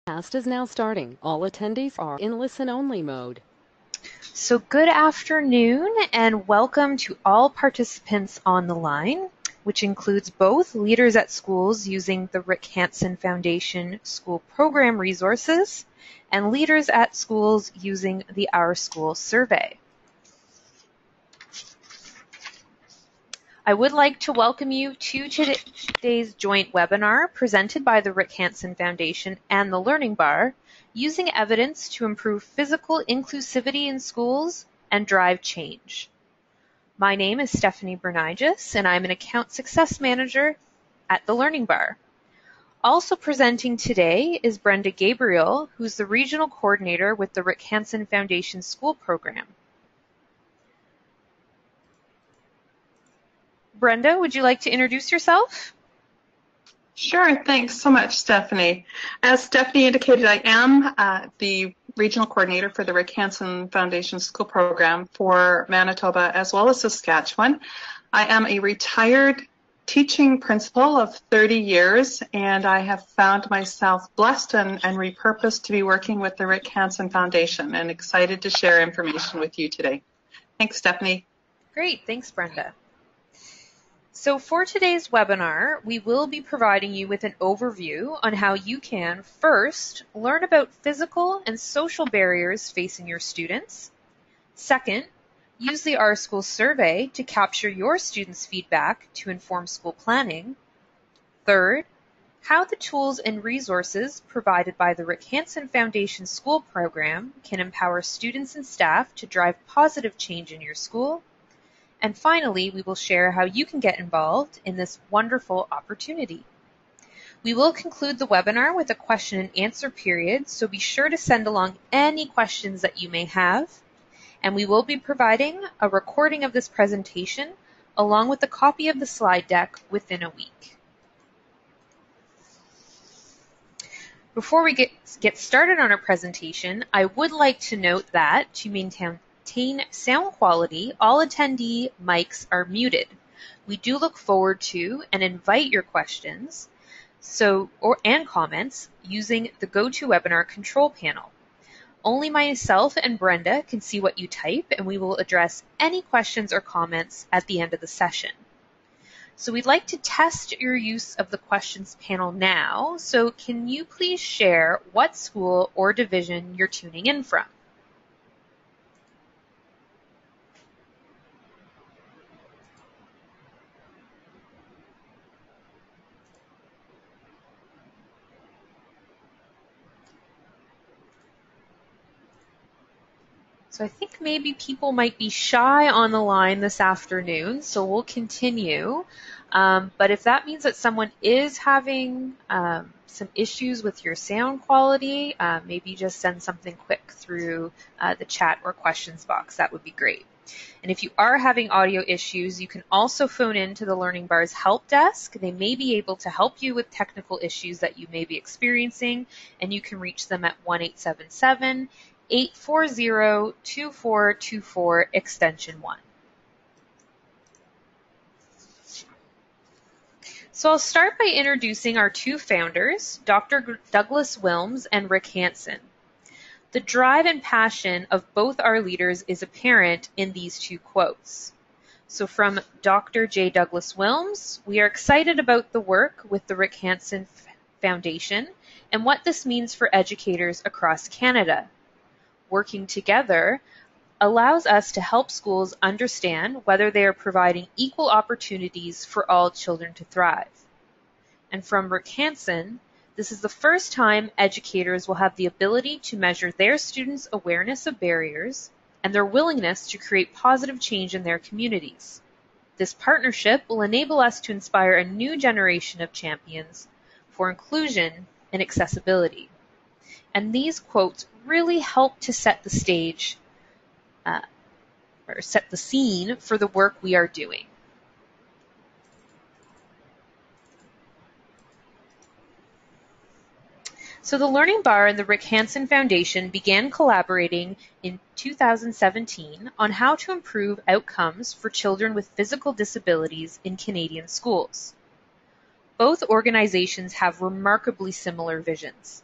Cast is now starting. All attendees are in listen-only mode. So good afternoon and welcome to all participants on the line, which includes both leaders at schools using the Rick Hansen Foundation School Program resources and leaders at schools using the Our School survey. I would like to welcome you to today's joint webinar presented by the Rick Hansen Foundation and the Learning Bar, using evidence to improve physical inclusivity in schools and drive change. My name is Stephanie Bernigis, and I'm an Account Success Manager at the Learning Bar. Also presenting today is Brenda Gabriel, who's the Regional Coordinator with the Rick Hansen Foundation School Program. Brenda, would you like to introduce yourself? Sure, thanks so much, Stephanie. As Stephanie indicated, I am the Regional Coordinator for the Rick Hansen Foundation School Program for Manitoba as well as Saskatchewan. I am a retired teaching principal of 30 years, and I have found myself blessed and repurposed to be working with the Rick Hansen Foundation, and excited to share information with you today. Thanks, Stephanie. Great, thanks, Brenda. So for today's webinar, we will be providing you with an overview on how you can, first, learn about physical and social barriers facing your students. Second, use the Our School survey to capture your students' feedback to inform school planning. Third, how the tools and resources provided by the Rick Hansen Foundation School Program can empower students and staff to drive positive change in your school. And finally, we will share how you can get involved in this wonderful opportunity. We will conclude the webinar with a question and answer period, so be sure to send along any questions that you may have. And we will be providing a recording of this presentation along with a copy of the slide deck within a week. Before we get started on our presentation, I would like to note that to maintain sound quality, all attendee mics are muted. We do look forward to and invite your questions and comments using the GoToWebinar control panel. Only myself and Brenda can see what you type, and we will address any questions or comments at the end of the session. So we'd like to test your use of the questions panel now. So can you please share what school or division you're tuning in from? So I think maybe people might be shy on the line this afternoon, so we'll continue. But if that means that someone is having some issues with your sound quality, maybe just send something quick through the chat or questions box. That would be great. And if you are having audio issues, you can also phone in to the Learning Bar's help desk. They may be able to help you with technical issues that you may be experiencing, and you can reach them at 1-877-840-2424 extension 1. So I'll start by introducing our two founders, Dr. Douglas Wilms and Rick Hansen. The drive and passion of both our leaders is apparent in these two quotes. So from Dr. J. Douglas Wilms, we are excited about the work with the Rick Hansen Foundation and what this means for educators across Canada. Working together allows us to help schools understand whether they are providing equal opportunities for all children to thrive. And from Rick Hansen, this is the first time educators will have the ability to measure their students' awareness of barriers and their willingness to create positive change in their communities. This partnership will enable us to inspire a new generation of champions for inclusion and accessibility. And these quotes really help to set the stage or set the scene for the work we are doing. So the Learning Bar and the Rick Hansen Foundation began collaborating in 2017 on how to improve outcomes for children with physical disabilities in Canadian schools. Both organizations have remarkably similar visions.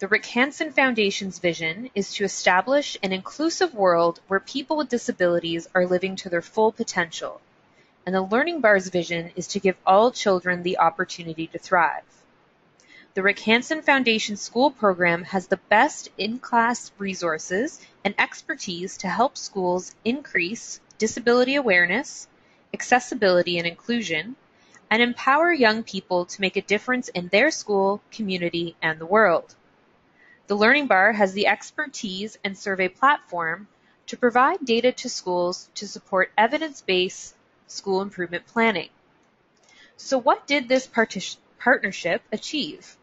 The Rick Hansen Foundation's vision is to establish an inclusive world where people with disabilities are living to their full potential, and the Learning Bar's vision is to give all children the opportunity to thrive. The Rick Hansen Foundation School Program has the best in-class resources and expertise to help schools increase disability awareness, accessibility and inclusion, and empower young people to make a difference in their school, community, and the world. The Learning Bar has the expertise and survey platform to provide data to schools to support evidence-based school improvement planning. So what did this partnership achieve?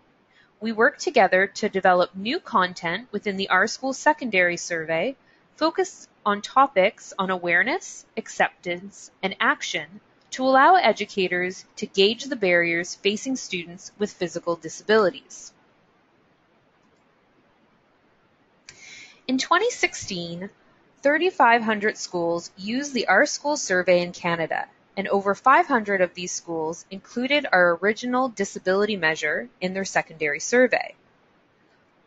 We worked together to develop new content within the Our School Secondary Survey focused on topics on awareness, acceptance, and action to allow educators to gauge the barriers facing students with physical disabilities. In 2016, 3,500 schools used the Our School survey in Canada, and over 500 of these schools included our original disability measure in their secondary survey.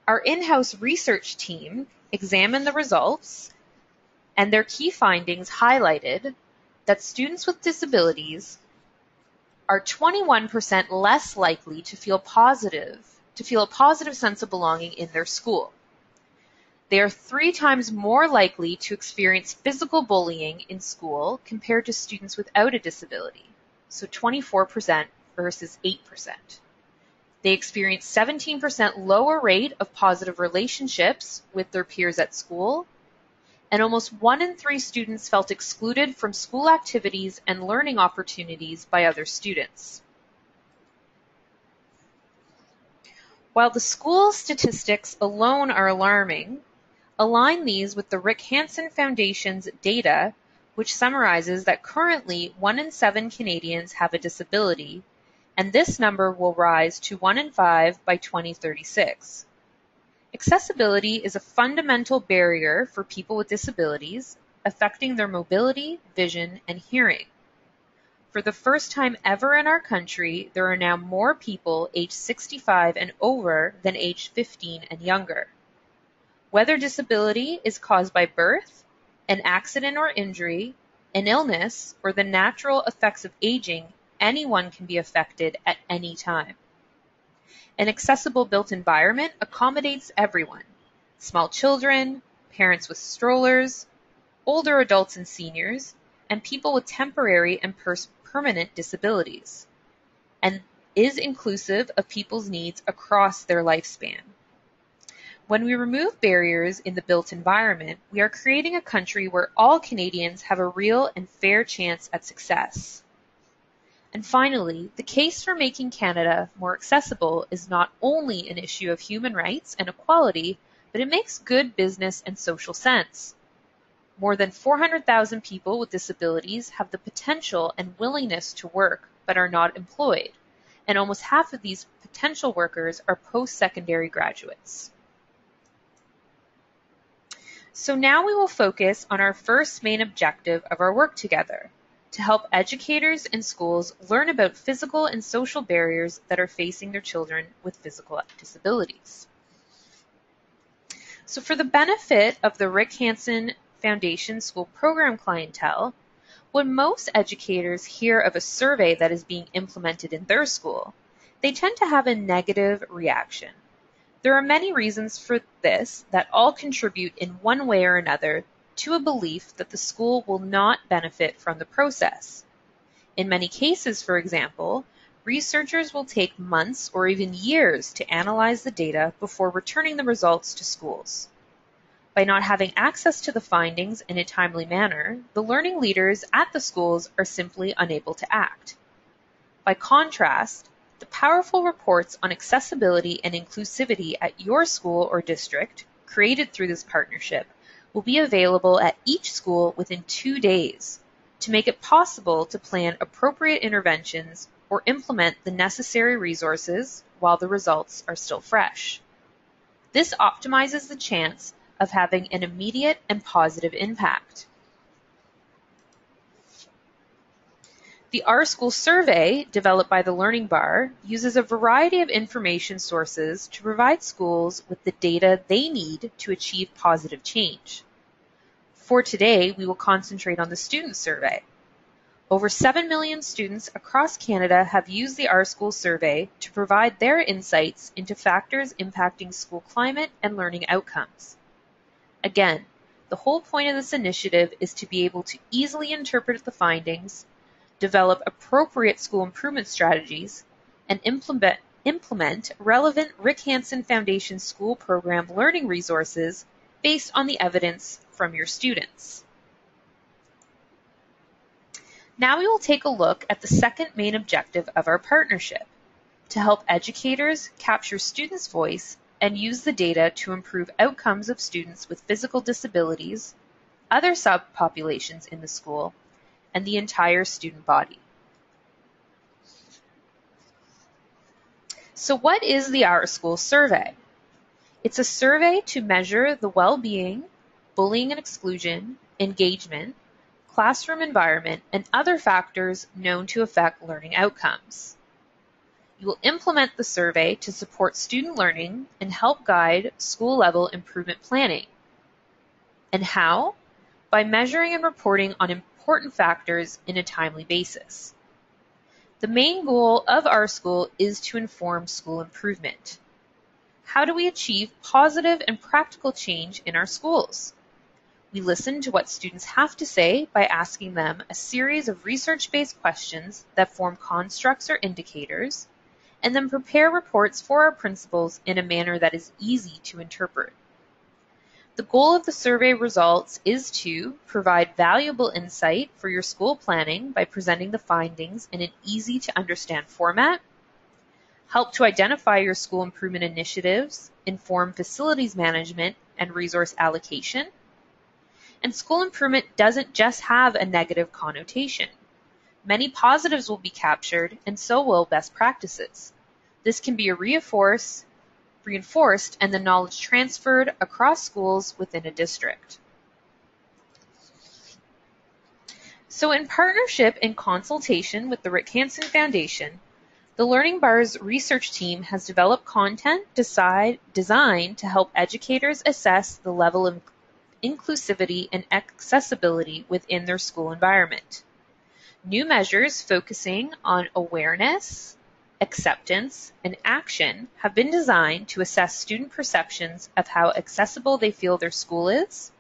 Our in-house research team examined the results, and their key findings highlighted that students with disabilities are 21% less likely to feel a positive sense of belonging in their school. They are 3 times more likely to experience physical bullying in school compared to students without a disability, so 24% versus 8%. They experience 17% lower rate of positive relationships with their peers at school, and almost 1 in 3 students felt excluded from school activities and learning opportunities by other students. While the school statistics alone are alarming, align these with the Rick Hansen Foundation's data, which summarizes that currently 1 in 7 Canadians have a disability, and this number will rise to 1 in 5 by 2036. Accessibility is a fundamental barrier for people with disabilities, affecting their mobility, vision, and hearing. For the first time ever in our country, there are now more people aged 65 and over than aged 15 and younger. Whether disability is caused by birth, an accident or injury, an illness, or the natural effects of aging, anyone can be affected at any time. An accessible built environment accommodates everyone: small children, parents with strollers, older adults and seniors, and people with temporary and permanent disabilities, and is inclusive of people's needs across their lifespan. When we remove barriers in the built environment, we are creating a country where all Canadians have a real and fair chance at success. And finally, the case for making Canada more accessible is not only an issue of human rights and equality, but it makes good business and social sense. More than 400,000 people with disabilities have the potential and willingness to work but are not employed, and almost half of these potential workers are post-secondary graduates. So now we will focus on our first main objective of our work together: to help educators and schools learn about physical and social barriers that are facing their children with physical disabilities. So for the benefit of the Rick Hansen Foundation School Program clientele, when most educators hear of a survey that is being implemented in their school, they tend to have a negative reaction. There are many reasons for this that all contribute in one way or another to a belief that the school will not benefit from the process. In many cases, for example, researchers will take months or even years to analyze the data before returning the results to schools. By not having access to the findings in a timely manner, the learning leaders at the schools are simply unable to act. By contrast, the powerful reports on accessibility and inclusivity at your school or district, created through this partnership, will be available at each school within 2 days to make it possible to plan appropriate interventions or implement the necessary resources while the results are still fresh. This optimizes the chance of having an immediate and positive impact. The Our School survey, developed by the Learning Bar, uses a variety of information sources to provide schools with the data they need to achieve positive change. For today, we will concentrate on the student survey. Over 7 million students across Canada have used the Our School survey to provide their insights into factors impacting school climate and learning outcomes. Again, the whole point of this initiative is to be able to easily interpret the findings, develop appropriate school improvement strategies, and implement relevant Rick Hansen Foundation School Program learning resources based on the evidence from your students. Now we will take a look at the second main objective of our partnership, to help educators capture students' voice and use the data to improve outcomes of students with physical disabilities, other subpopulations in the school, and the entire student body. So what is the Our School survey? It's a survey to measure the well-being, bullying and exclusion, engagement, classroom environment, and other factors known to affect learning outcomes. You will implement the survey to support student learning and help guide school-level improvement planning. And how? By measuring and reporting on important factors in a timely basis. The main goal of Our School is to inform school improvement. How do we achieve positive and practical change in our schools? We listen to what students have to say by asking them a series of research-based questions that form constructs or indicators, and then prepare reports for our principals in a manner that is easy to interpret. The goal of the survey results is to provide valuable insight for your school planning by presenting the findings in an easy-to-understand format, help to identify your school improvement initiatives, inform facilities management and resource allocation. And school improvement doesn't just have a negative connotation. Many positives will be captured, and so will best practices. This can be reinforced and the knowledge transferred across schools within a district. So in partnership and consultation with the Rick Hansen Foundation, the Learning Bar's research team has developed content designed to help educators assess the level of inclusivity and accessibility within their school environment. New measures focusing on awareness, acceptance, and action have been designed to assess student perceptions of how accessible they feel their school is,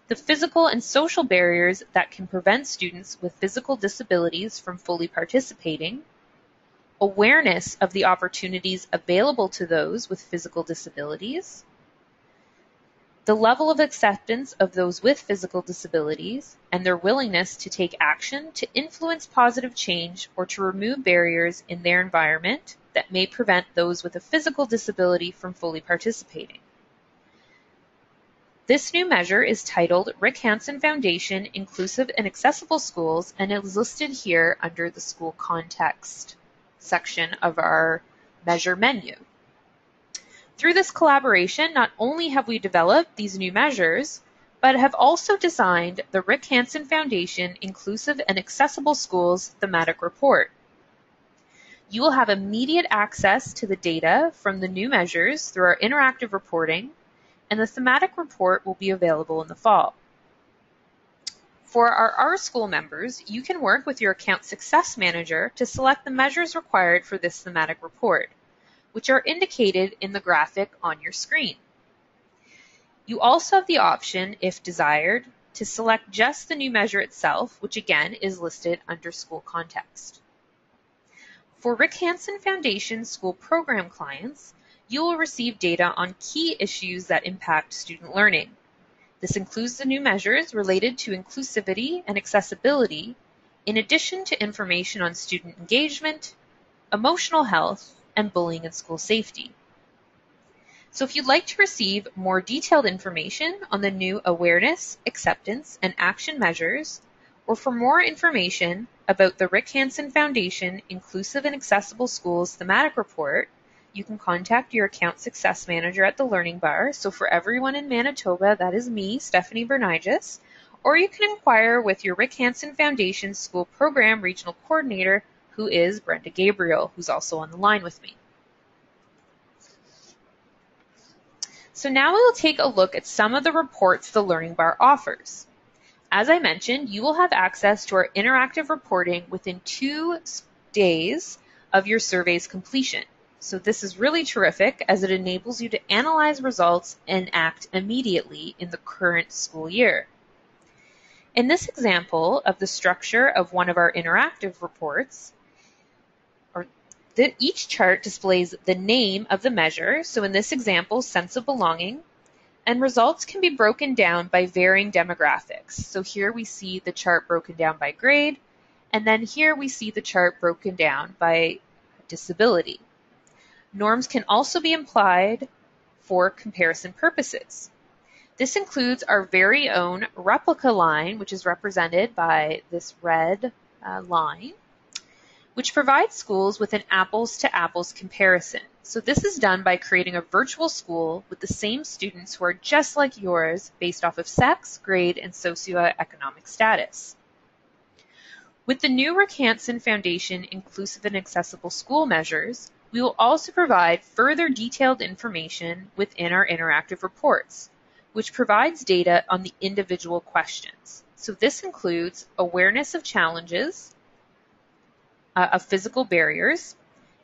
the physical and social barriers that can prevent students with physical disabilities from fully participating, awareness of the opportunities available to those with physical disabilities, the level of acceptance of those with physical disabilities, and their willingness to take action to influence positive change or to remove barriers in their environment that may prevent those with a physical disability from fully participating. This new measure is titled Rick Hansen Foundation Inclusive and Accessible Schools, and it is listed here under the School Context section of our measure menu. Through this collaboration, not only have we developed these new measures, but have also designed the Rick Hansen Foundation Inclusive and Accessible Schools Thematic Report. You will have immediate access to the data from the new measures through our interactive reporting, and the thematic report will be available in the fall. For our School members, you can work with your Account Success Manager to select the measures required for this thematic report, which are indicated in the graphic on your screen. You also have the option, if desired, to select just the new measure itself, which again is listed under School Context. For Rick Hansen Foundation School Program clients, you will receive data on key issues that impact student learning. This includes the new measures related to inclusivity and accessibility, in addition to information on student engagement, emotional health, and bullying and school safety. So if you'd like to receive more detailed information on the new awareness, acceptance, and action measures, or for more information about the Rick Hansen Foundation Inclusive and Accessible Schools Thematic Report, you can contact your Account Success Manager at the Learning Bar. So for everyone in Manitoba, that is me, Stephanie Bernigis, or you can inquire with your Rick Hansen Foundation School Program Regional Coordinator, who is Brenda Gabriel, who's also on the line with me. So now we will take a look at some of the reports the Learning Bar offers. As I mentioned, you will have access to our interactive reporting within 2 days of your survey's completion. So this is really terrific as it enables you to analyze results and act immediately in the current school year. In this example of the structure of one of our interactive reports, each chart displays the name of the measure, so in this example, sense of belonging, and results can be broken down by varying demographics. So here we see the chart broken down by grade, and then here we see the chart broken down by disability. Norms can also be applied for comparison purposes. This includes our very own replica line, which is represented by this red line, which provides schools with an apples-to-apples comparison. So this is done by creating a virtual school with the same students who are just like yours based off of sex, grade, and socioeconomic status. With the new Rick Hansen Foundation Inclusive and Accessible School measures, we will also provide further detailed information within our interactive reports, which provides data on the individual questions. So this includes awareness of challenges, of physical barriers,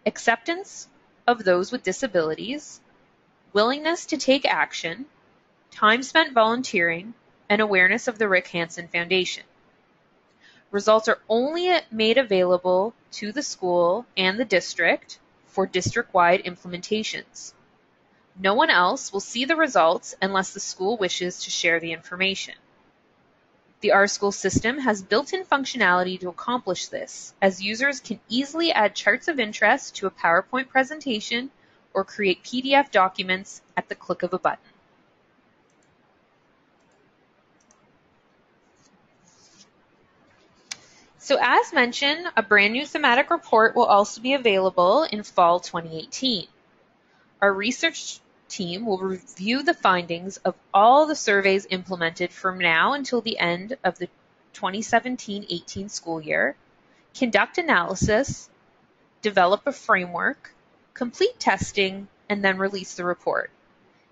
acceptance of those with disabilities, willingness to take action, time spent volunteering, and awareness of the Rick Hansen Foundation. Results are only made available to the school and the district for district-wide implementations. No one else will see the results unless the school wishes to share the information. The R-School system has built-in functionality to accomplish this, as users can easily add charts of interest to a PowerPoint presentation or create PDF documents at the click of a button. So as mentioned, a brand new thematic report will also be available in fall 2018. Our research team will review the findings of all the surveys implemented from now until the end of the 2017-18 school year, conduct analysis, develop a framework, complete testing, and then release the report.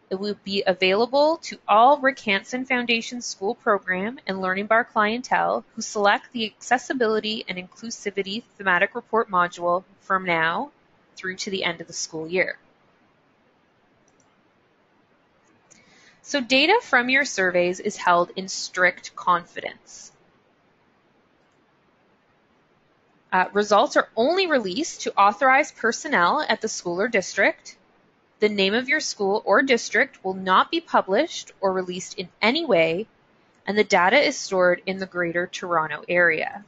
It will be available to all Rick Hansen Foundation School Program and Learning Bar clientele who select the Accessibility and Inclusivity thematic report module from now through to the end of the school year. So data from your surveys is held in strict confidence. Results are only released to authorized personnel at the school or district. The name of your school or district will not be published or released in any way, and the data is stored in the Greater Toronto Area.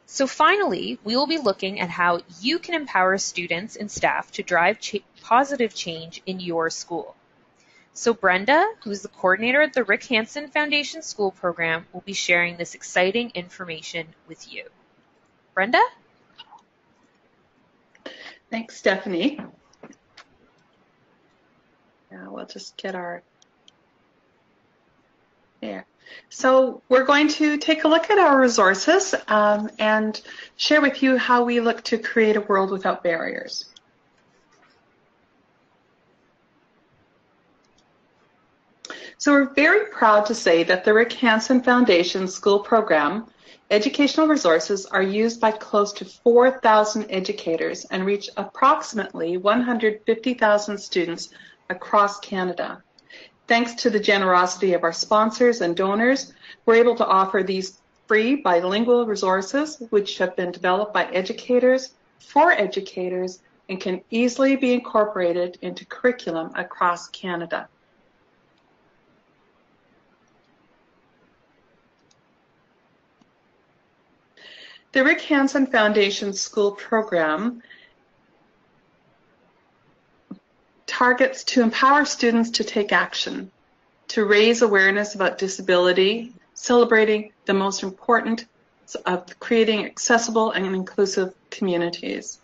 So finally, we will be looking at how you can empower students and staff to drive positive change in your school. So Brenda, who is the coordinator at the Rick Hansen Foundation School Program, will be sharing this exciting information with you. Brenda? Thanks, Stephanie. Now we'll just get our... There. So we're going to take a look at our resources and share with you how we look to create a world without barriers. So we're very proud to say that the Rick Hansen Foundation School Program educational resources are used by close to 4,000 educators and reach approximately 150,000 students across Canada. Thanks to the generosity of our sponsors and donors, we're able to offer these free bilingual resources which have been developed by educators for educators and can easily be incorporated into curriculum across Canada. The Rick Hansen Foundation School Program targets to empower students to take action, to raise awareness about disability, celebrating the most important of creating accessible and inclusive communities.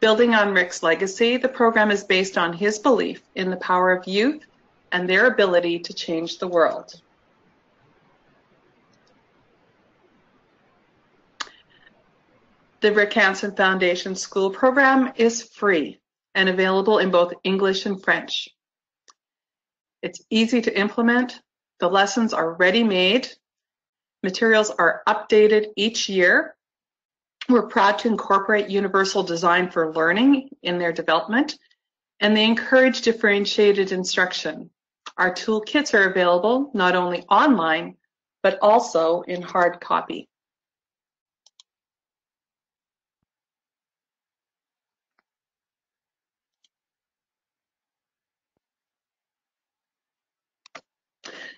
Building on Rick's legacy, the program is based on his belief in the power of youth and their ability to change the world. The Rick Hansen Foundation School Program is free and available in both English and French. It's easy to implement. The lessons are ready-made. Materials are updated each year. We're proud to incorporate universal design for learning in their development, and they encourage differentiated instruction. Our toolkits are available not only online, but also in hard copy.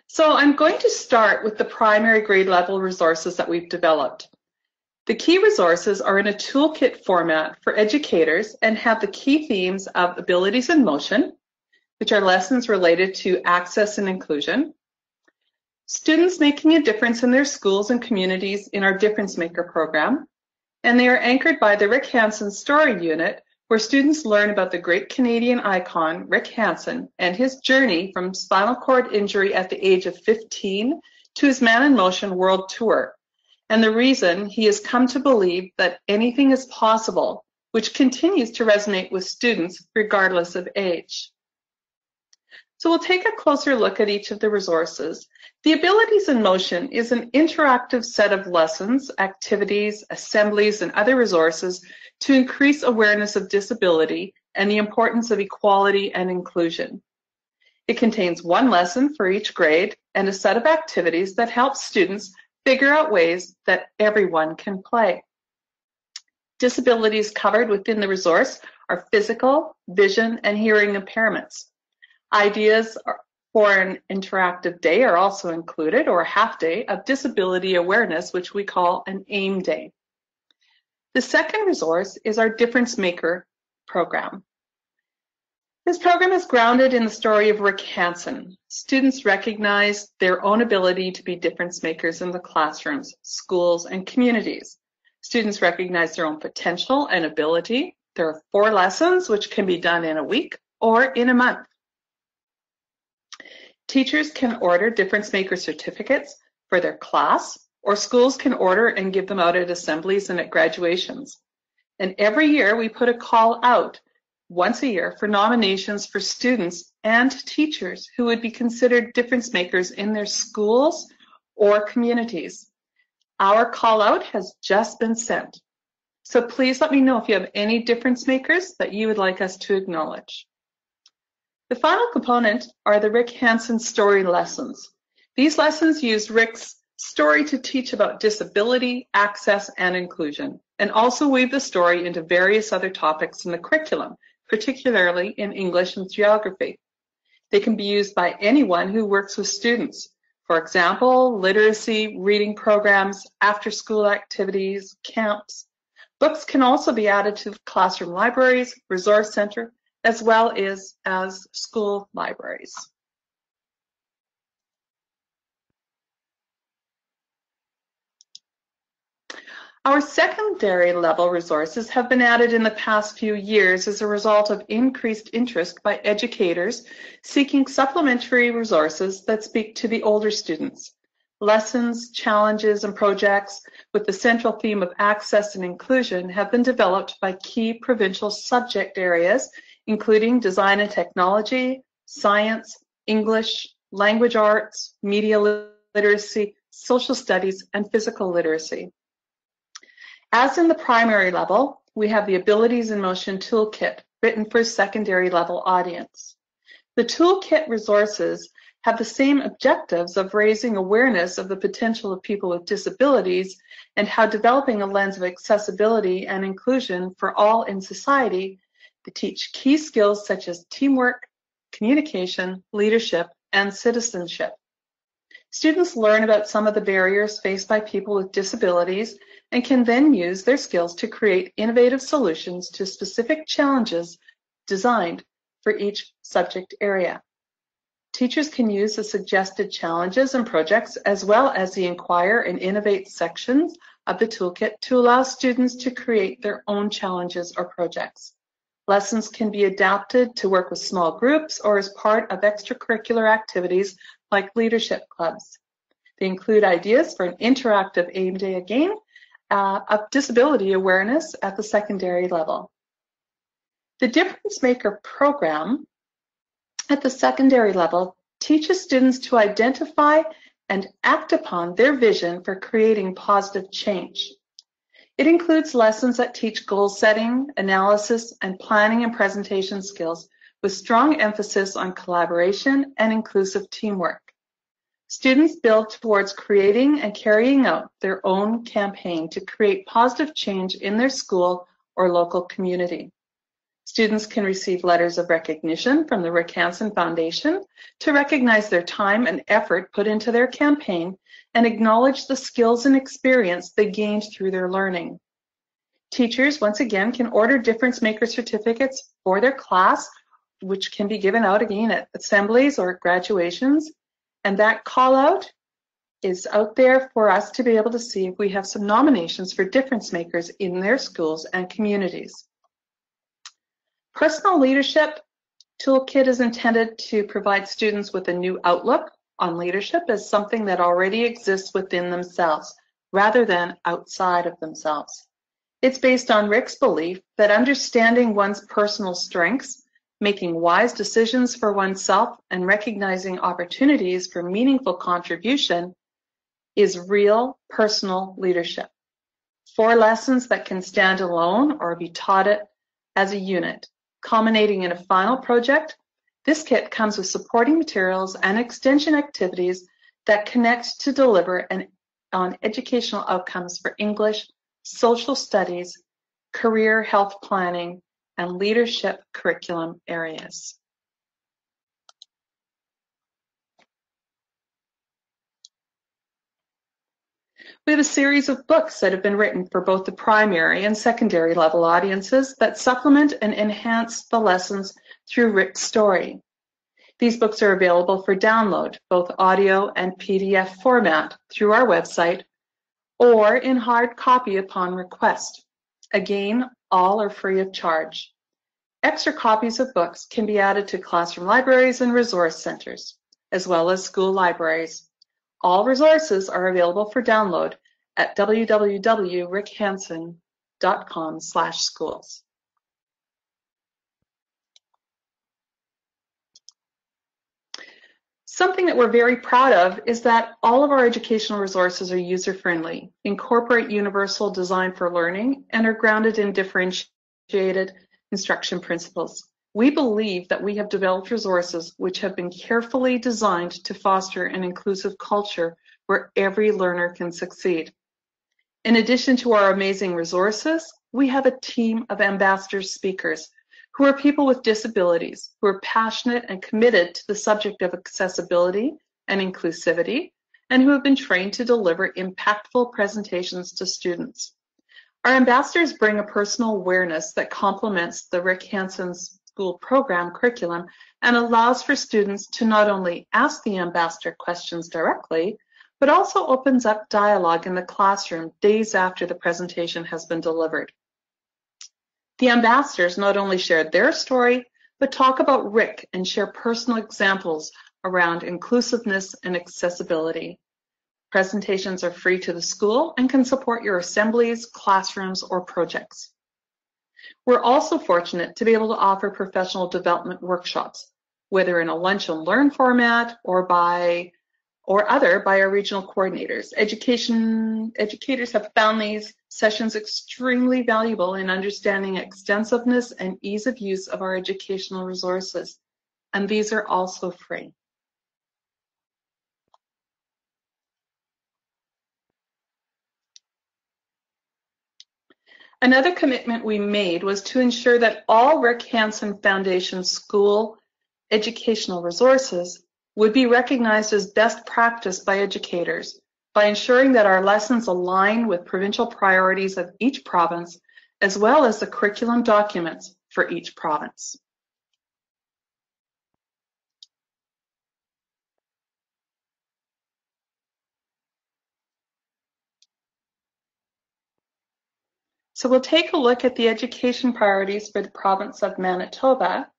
So I'm going to start with the primary grade level resources that we've developed. The key resources are in a toolkit format for educators and have the key themes of abilities in motion, which are lessons related to access and inclusion, students making a difference in their schools and communities in our Difference Maker program, and they are anchored by the Rick Hansen Story Unit, where students learn about the great Canadian icon, Rick Hansen, and his journey from spinal cord injury at the age of 15 to his Man in Motion World Tour, and the reason he has come to believe that anything is possible, which continues to resonate with students regardless of age. So we'll take a closer look at each of the resources. The Abilities in Motion is an interactive set of lessons, activities, assemblies, and other resources to increase awareness of disability and the importance of equality and inclusion. It contains one lesson for each grade and a set of activities that help students figure out ways that everyone can play. Disabilities covered within the resource are physical, vision, and hearing impairments. Ideas for an interactive day are also included, or a half day of disability awareness, which we call an AIM Day. The second resource is our Difference Maker program. This program is grounded in the story of Rick Hansen. Students recognize their own ability to be difference makers in the classrooms, schools, and communities. Students recognize their own potential and ability. There are 4 lessons which can be done in a week or in a month. Teachers can order Difference Maker certificates for their class, or schools can order and give them out at assemblies and at graduations. And every year we put a call out once a year for nominations for students and teachers who would be considered difference makers in their schools or communities. Our call out has just been sent. So please let me know if you have any difference makers that you would like us to acknowledge. The final component are the Rick Hansen story lessons. These lessons use Rick's story to teach about disability, access, and inclusion, and also weave the story into various other topics in the curriculum, particularly in English and geography. They can be used by anyone who works with students. For example, literacy, reading programs, after-school activities, camps. Books can also be added to classroom libraries, resource center, as well as school libraries. Our secondary level resources have been added in the past few years as a result of increased interest by educators seeking supplementary resources that speak to the older students. Lessons, challenges, and projects with the central theme of access and inclusion have been developed by key provincial subject areas, including design and technology, science, English, language arts, media literacy, social studies, and physical literacy. As in the primary level, we have the Abilities in Motion Toolkit, written for a secondary level audience. The toolkit resources have the same objectives of raising awareness of the potential of people with disabilities and how developing a lens of accessibility and inclusion for all in society to teach key skills such as teamwork, communication, leadership, and citizenship. Students learn about some of the barriers faced by people with disabilities and can then use their skills to create innovative solutions to specific challenges designed for each subject area. Teachers can use the suggested challenges and projects as well as the Inquire and Innovate sections of the toolkit to allow students to create their own challenges or projects. Lessons can be adapted to work with small groups or as part of extracurricular activities like leadership clubs. They include ideas for an interactive aim day again of disability awareness at the secondary level. The Difference Maker program at the secondary level teaches students to identify and act upon their vision for creating positive change. It includes lessons that teach goal setting, analysis, and planning and presentation skills with strong emphasis on collaboration and inclusive teamwork. Students build towards creating and carrying out their own campaign to create positive change in their school or local community. Students can receive letters of recognition from the Rick Hansen Foundation to recognize their time and effort put into their campaign and acknowledge the skills and experience they gained through their learning. Teachers, once again, can order Difference Maker certificates for their class, which can be given out again at assemblies or graduations. And that call out is out there for us to be able to see if we have some nominations for difference makers in their schools and communities. Personal Leadership Toolkit is intended to provide students with a new outlook on leadership as something that already exists within themselves, rather than outside of themselves. It's based on Rick's belief that understanding one's personal strengths, making wise decisions for oneself, and recognizing opportunities for meaningful contribution is real personal leadership. 4 lessons that can stand alone or be taught it as a unit. Culminating in a final project, this kit comes with supporting materials and extension activities that connect to deliver on educational outcomes for English, social studies, career health planning, and leadership curriculum areas. We have a series of books that have been written for both the primary and secondary level audiences that supplement and enhance the lessons through Rick's story. These books are available for download, both audio and PDF format, through our website, or in hard copy upon request. Again, all are free of charge. Extra copies of books can be added to classroom libraries and resource centers, as well as school libraries. All resources are available for download at www.rickhansen.com/schools. Something that we're very proud of is that all of our educational resources are user-friendly, incorporate universal design for learning, and are grounded in differentiated instruction principles. We believe that we have developed resources which have been carefully designed to foster an inclusive culture where every learner can succeed. In addition to our amazing resources, we have a team of ambassador speakers who are people with disabilities, who are passionate and committed to the subject of accessibility and inclusivity, and who have been trained to deliver impactful presentations to students. Our ambassadors bring a personal awareness that complements the Rick Hansen's school program curriculum and allows for students to not only ask the ambassador questions directly, but also opens up dialogue in the classroom days after the presentation has been delivered. The ambassadors not only share their story, but talk about Rick and share personal examples around inclusiveness and accessibility. Presentations are free to the school and can support your assemblies, classrooms, or projects. We're also fortunate to be able to offer professional development workshops, whether in a lunch and learn format or by our regional coordinators. Educators have found these sessions extremely valuable in understanding extensiveness and ease of use of our educational resources, and these are also free. Another commitment we made was to ensure that all Rick Hansen Foundation school educational resources would be recognized as best practice by educators by ensuring that our lessons align with provincial priorities of each province, as well as the curriculum documents for each province. So we'll take a look at the education priorities for the province of Manitoba.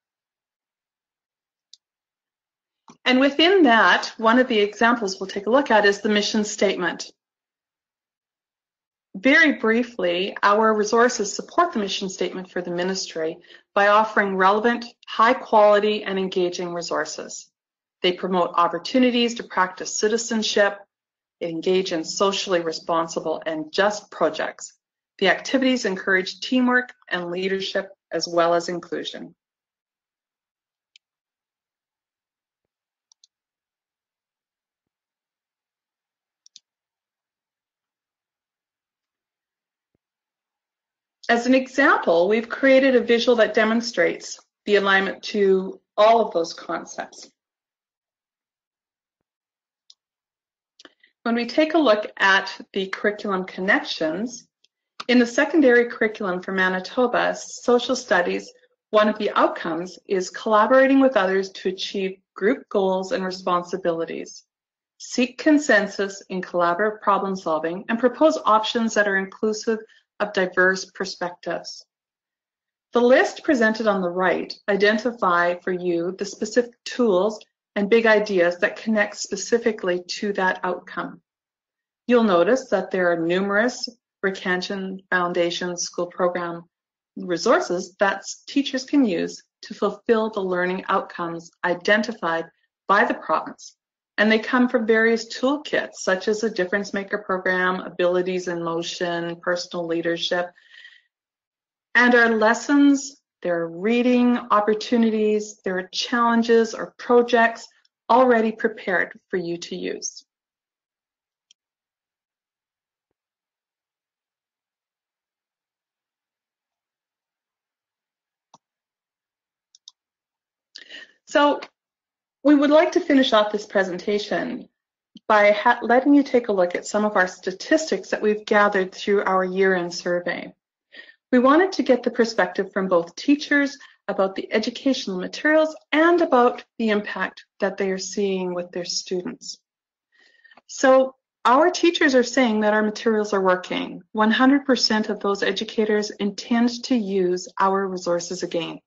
And within that, one of the examples we'll take a look at is the mission statement. Very briefly, our resources support the mission statement for the ministry by offering relevant, high quality, and engaging resources. They promote opportunities to practice citizenship, engage in socially responsible and just projects. The activities encourage teamwork and leadership as well as inclusion. As an example, we've created a visual that demonstrates the alignment to all of those concepts. When we take a look at the curriculum connections, in the secondary curriculum for Manitoba social studies, one of the outcomes is collaborating with others to achieve group goals and responsibilities, seek consensus in collaborative problem solving, and propose options that are inclusive of diverse perspectives. The list presented on the right identify for you the specific tools and big ideas that connect specifically to that outcome. You'll notice that there are numerous Rick Hansen Foundation School Program resources that teachers can use to fulfill the learning outcomes identified by the province. And they come from various toolkits, such as the Difference Maker Program, Abilities in Motion, Personal Leadership. And our lessons, there are reading opportunities, there are challenges or projects already prepared for you to use. So we would like to finish off this presentation by letting you take a look at some of our statistics that we've gathered through our year-end survey. We wanted to get the perspective from both teachers about the educational materials and about the impact that they are seeing with their students. So our teachers are saying that our materials are working. 100% of those educators intend to use our resources again.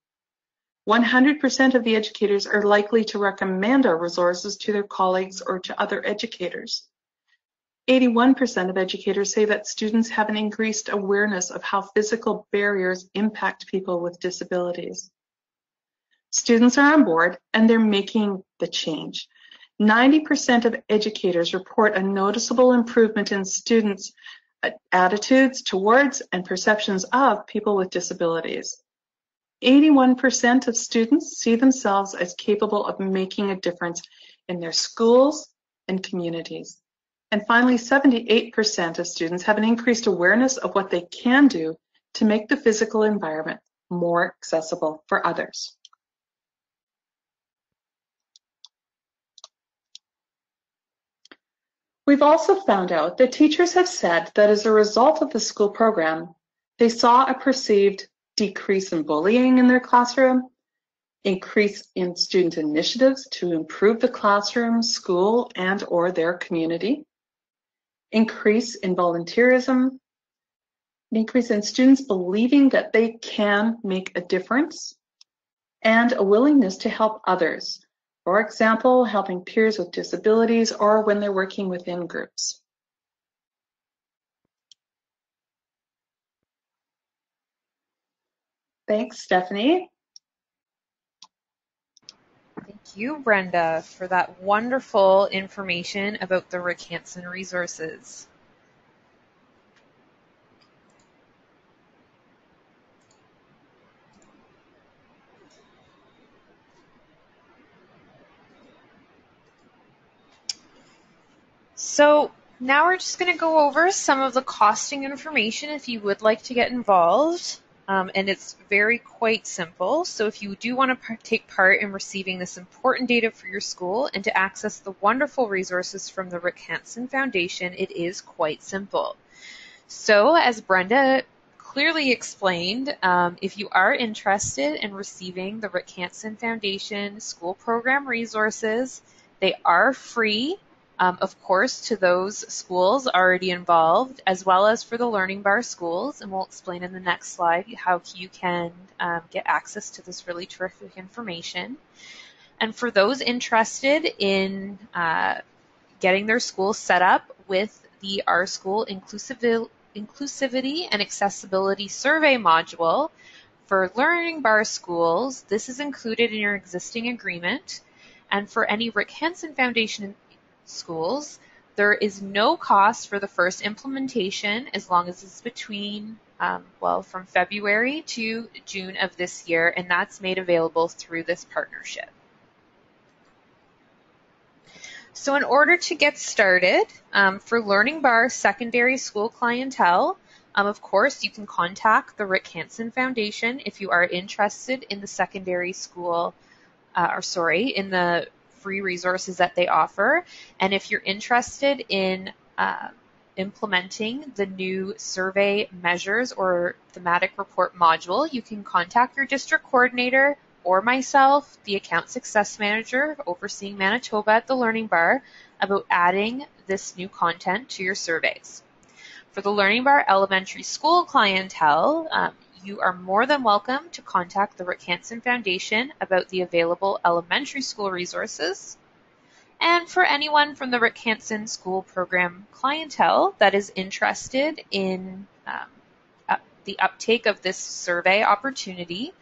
100% of the educators are likely to recommend our resources to their colleagues or to other educators. 81% of educators say that students have an increased awareness of how physical barriers impact people with disabilities. Students are on board and they're making the change. 90% of educators report a noticeable improvement in students' attitudes towards and perceptions of people with disabilities. 81% of students see themselves as capable of making a difference in their schools and communities. And finally, 78% of students have an increased awareness of what they can do to make the physical environment more accessible for others. We've also found out that teachers have said that as a result of the school program, they saw a perceived decrease in bullying in their classroom, increase in student initiatives to improve the classroom, school, and/or their community, increase in volunteerism, an increase in students believing that they can make a difference, and a willingness to help others. For example, helping peers with disabilities or when they're working within groups. Thanks, Stephanie. Thank you, Brenda, for that wonderful information about the Rick Hansen resources. So now we're just going to go over some of the costing information if you would like to get involved. And it's quite simple. So if you do want to take part in receiving this important data for your school and to access the wonderful resources from the Rick Hansen Foundation, it is quite simple. So as Brenda clearly explained, if you are interested in receiving the Rick Hansen Foundation school program resources, they are free. Of course, to those schools already involved, as well as for the Learning Bar schools, and we'll explain in the next slide how you can get access to this really terrific information. And for those interested in getting their school set up with the Our School Inclusivity and Accessibility Survey module, for Learning Bar schools, this is included in your existing agreement. And for any Rick Hansen Foundation schools, there is no cost for the first implementation as long as it's between, from February to June of this year, and that's made available through this partnership. So in order to get started, for Learning Bar secondary school clientele, of course, you can contact the Rick Hansen Foundation if you are interested in the secondary school, in the free resources that they offer. And if you're interested in implementing the new survey measures or thematic report module, you can contact your district coordinator or myself, the account success manager overseeing Manitoba at the Learning Bar, about adding this new content to your surveys. For the Learning Bar elementary school clientele, you are more than welcome to contact the Rick Hansen Foundation about the available elementary school resources. And for anyone from the Rick Hansen School Program clientele that is interested in the uptake of this survey opportunity,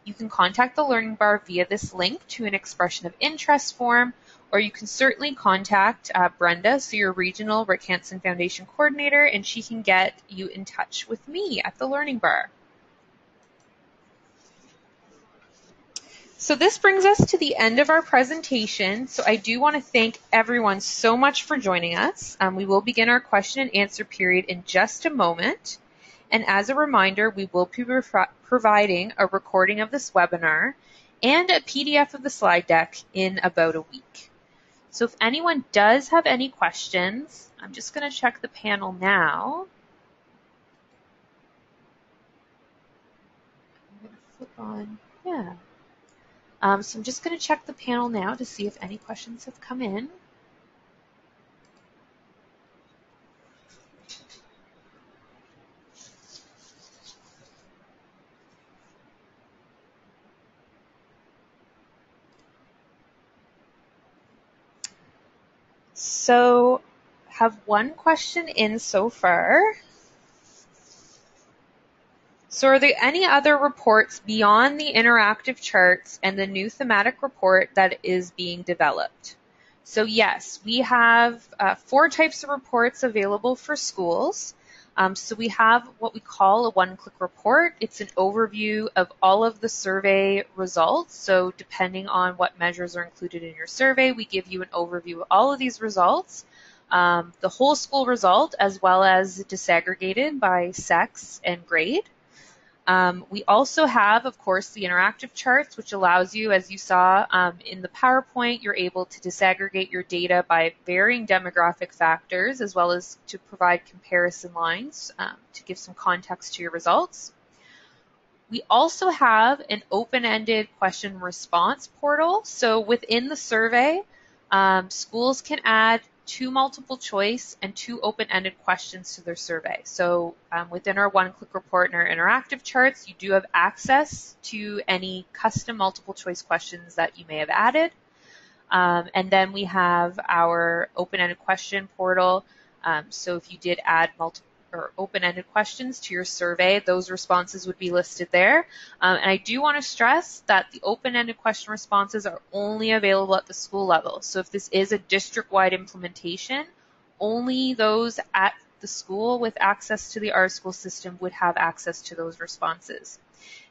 you can contact the Learning Bar via this link to an expression of interest form, or you can certainly contact Brenda, so your regional Rick Hansen Foundation coordinator, and she can get you in touch with me at the Learning Bar. So this brings us to the end of our presentation. So I do want to thank everyone so much for joining us. We will begin our question and answer period in just a moment. And as a reminder, we will be providing a recording of this webinar and a PDF of the slide deck in about a week. So if anyone does have any questions, I'm just going to check the panel now. I'm going to flip on, so I'm just going to check the panel now to see if any questions have come in. So have one question in so far. So are there any other reports beyond the interactive charts and the new thematic report that is being developed? So yes, we have 4 types of reports available for schools. So we have what we call a one-click report. It's an overview of all of the survey results. So depending on what measures are included in your survey, we give you an overview of all of these results, the whole school result, as well as disaggregated by sex and grade. We also have, of course, the interactive charts, which allows you, as you saw in the PowerPoint, you're able to disaggregate your data by varying demographic factors, as well as to provide comparison lines to give some context to your results. We also have an open-ended question response portal. So within the survey, schools can add 2 multiple choice and 2 open-ended questions to their survey. So within our one-click report and our interactive charts, you do have access to any custom multiple choice questions that you may have added. And then we have our open-ended question portal. So if you did add multiple or open-ended questions to your survey, those responses would be listed there. And I do want to stress that the open-ended question responses are only available at the school level. So if this is a district-wide implementation, only those at the school with access to the Our School system would have access to those responses.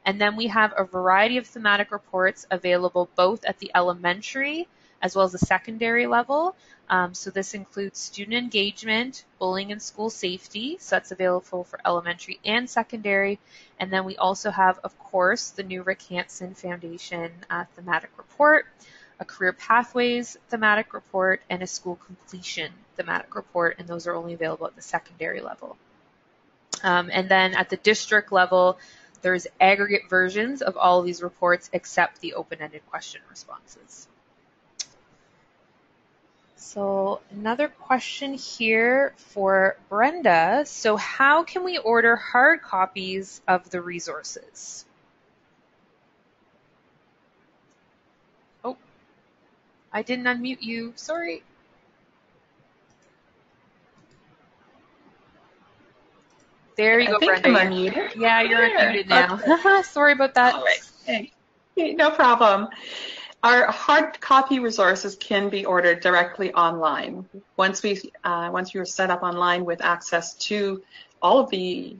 And then we have a variety of thematic reports available both at the elementary as well as the secondary level. So this includes student engagement, bullying and school safety. So that's available for elementary and secondary. And then we also have, of course, the new Rick Hansen Foundation thematic report, a career pathways thematic report, and a school completion thematic report. And those are only available at the secondary level. And then at the district level, there's aggregate versions of all of these reports except the open-ended question responses. So another question here for Brenda. So how can we order hard copies of the resources? Oh, I didn't unmute you. Sorry. There you go, Brenda. I'm unmuted. Yeah, you're unmuted now. Okay. Sorry about that. All right. Thanks. No problem. Our hard copy resources can be ordered directly online. Once you're set up online with access to all of the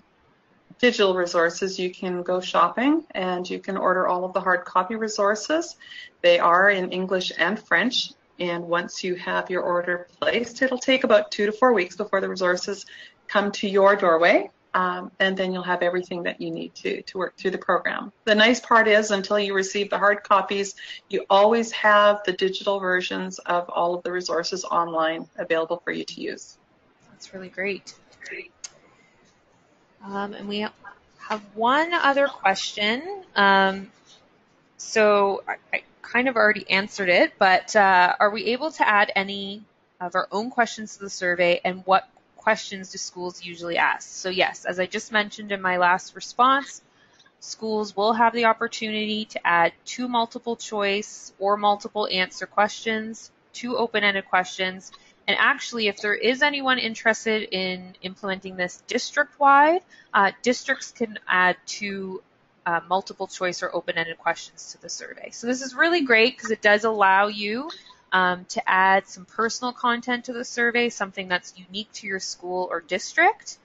digital resources, you can go shopping and you can order all of the hard copy resources. They are in English and French. And once you have your order placed, it'll take about 2 to 4 weeks before the resources come to your doorway. And then you'll have everything that you need to work through the program. The nice part is, until you receive the hard copies, you always have the digital versions of all of the resources online available for you to use. That's really great. And we have one other question. So I kind of already answered it, but are we able to add any of our own questions to the survey, and what questions do schools usually ask? So yes, as I just mentioned in my last response, schools will have the opportunity to add 2 multiple choice or multiple answer questions, 2 open-ended questions, and actually if there is anyone interested in implementing this district-wide, districts can add 2 multiple choice or open-ended questions to the survey. So this is really great because it does allow you to add some personal content to the survey, something that's unique to your school or district.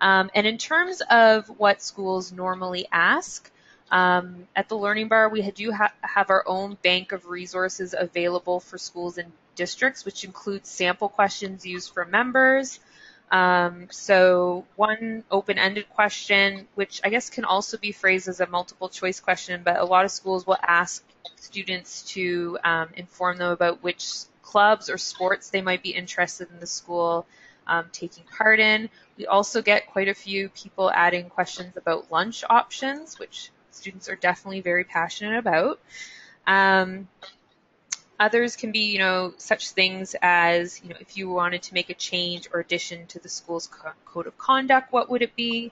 And in terms of what schools normally ask, at the Learning Bar, we do have our own bank of resources available for schools and districts, which includes sample questions used for members. So one open-ended question, which I guess can also be phrased as a multiple choice question, but a lot of schools will ask students to inform them about which clubs or sports they might be interested in the school taking part in. We also get quite a few people adding questions about lunch options, which students are definitely very passionate about. Others can be, such things as, if you wanted to make a change or addition to the school's code of conduct, what would it be?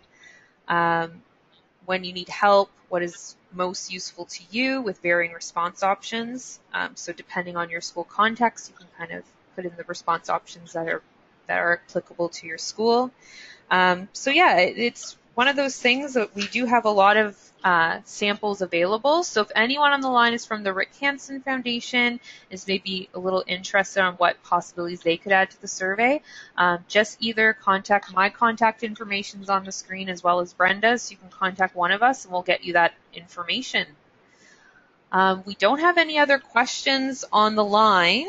When you need help, what is most useful to you, with varying response options. So depending on your school context, you can kind of put in the response options that are applicable to your school. So yeah, it's one of those things that we do have a lot of samples available. So if anyone on the line is from the Rick Hansen Foundation, is maybe a little interested on what possibilities they could add to the survey, just either contact my contact information is on the screen as well as Brenda's. So you can contact one of us and we'll get you that information. We don't have any other questions on the line.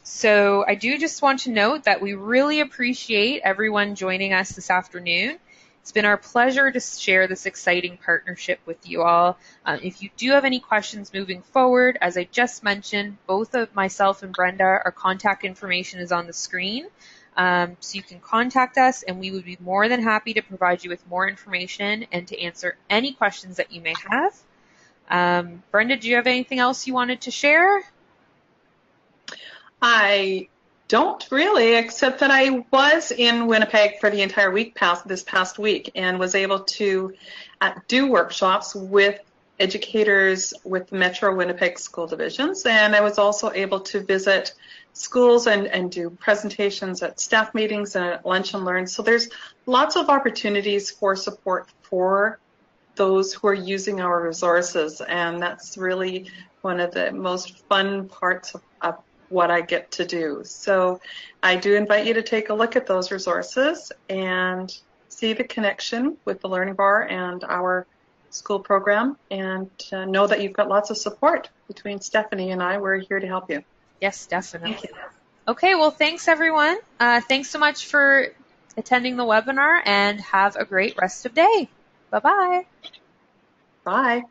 So I do just want to note that we really appreciate everyone joining us this afternoon. It's been our pleasure to share this exciting partnership with you all. If you do have any questions moving forward, as I just mentioned, both of myself and Brenda, our contact information is on the screen. So you can contact us and we would be more than happy to provide you with more information and to answer any questions that you may have. Brenda, do you have anything else you wanted to share? I don't really, except that I was in Winnipeg for the entire week this past week and was able to do workshops with educators with the Metro Winnipeg school divisions, and I was also able to visit schools and do presentations at staff meetings and at Lunch and Learn. So there's lots of opportunities for support for those who are using our resources, and that's really one of the most fun parts of what I get to do. So I do invite you to take a look at those resources and see the connection with the Learning Bar and our school program, and know that you've got lots of support between Stephanie and I. We're here to help you. Yes, definitely. Thank you. Okay, well, thanks everyone. Thanks so much for attending the webinar, and have a great rest of day. Bye-bye. Bye.